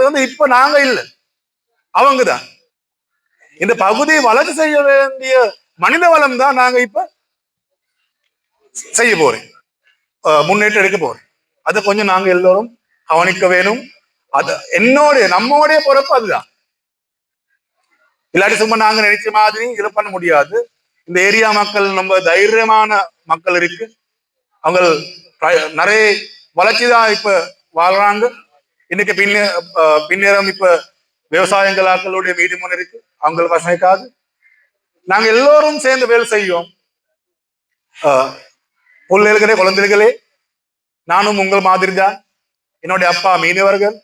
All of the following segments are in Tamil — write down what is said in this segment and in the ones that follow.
வந்து இப்ப நாங்க இல்லை, அவங்கதான். இந்த பகுதியை வளர்ச்சி செய்ய வேண்டிய மனித வளம் தான் நாங்க இப்ப செய்ய போறேன், முன்னேற்றம் எடுக்க போறேன். அதை கொஞ்சம் நாங்க எல்லோரும் கவனிக்க வேணும். அது நம்மோடைய பொறுப்பு அதுதான். இல்லாட்டி சும்மா நாங்க நினைச்ச மாதிரி இது பண்ண முடியாது. இந்த ஏரியா மக்கள் ரொம்ப தைரியமான மக்கள் இருக்கு. அவங்க நிறைய வளர்ச்சி தான் இப்ப வாழ்றாங்க. இன்னைக்கு பின்னேறம் இப்ப விவசாயங்களாக்களுடைய மீதி முன் இருக்கு. அவங்களுக்கு வசதிக்காக நாங்க எல்லோரும் சேர்ந்து வேலை செய்வோம். பிள்ளைகளே, குழந்தைகளே, நானும் உங்கள் மாதிரி தான். என்னுடைய அப்பா மீனவர்கள்.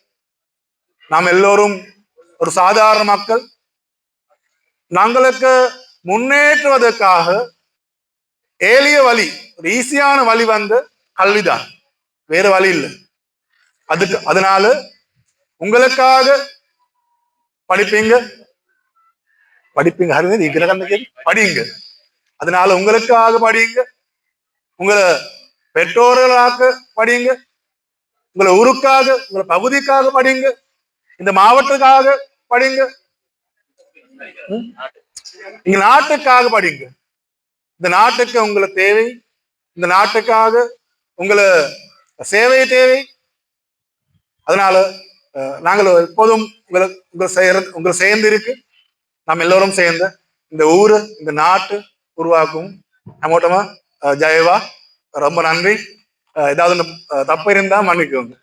நாம் எல்லோரும் ஒரு சாதாரண மக்கள். நாங்களுக்கு முன்னேற்றுவதற்காக எளிய வழி, ஒரு ஈஸியான வழி வந்து கல்விதான், வேற வழி இல்லை. அதனால உங்களுக்காக படிப்பீங்க, படிங்க. அதனால உங்களுக்காக படிங்க, உங்களை பெற்றோர்களாக படிங்க, உங்களை ஊருக்காக, உங்களை பகுதிக்காக படிங்க, இந்த மாவட்டத்துக்காக படிங்க, இங்க நாட்டுக்காக படிங்க. இந்த நாட்டுக்கு உங்களை தேவை, இந்த நாட்டுக்காக உங்களை சேவை தேவை. அதனால நாங்கள் எப்போதும் உங்களை சேர்ந்து இருக்கு. நாம் எல்லோரும் சேர்ந்து இந்த ஊரு, இந்த நாட்டு உருவாக்கும். நம்மோட்டமா ஜெயவா, ரொம்ப நன்றி. ஏதாவது தப்பு இருந்தா மன்னிக்கோங்க.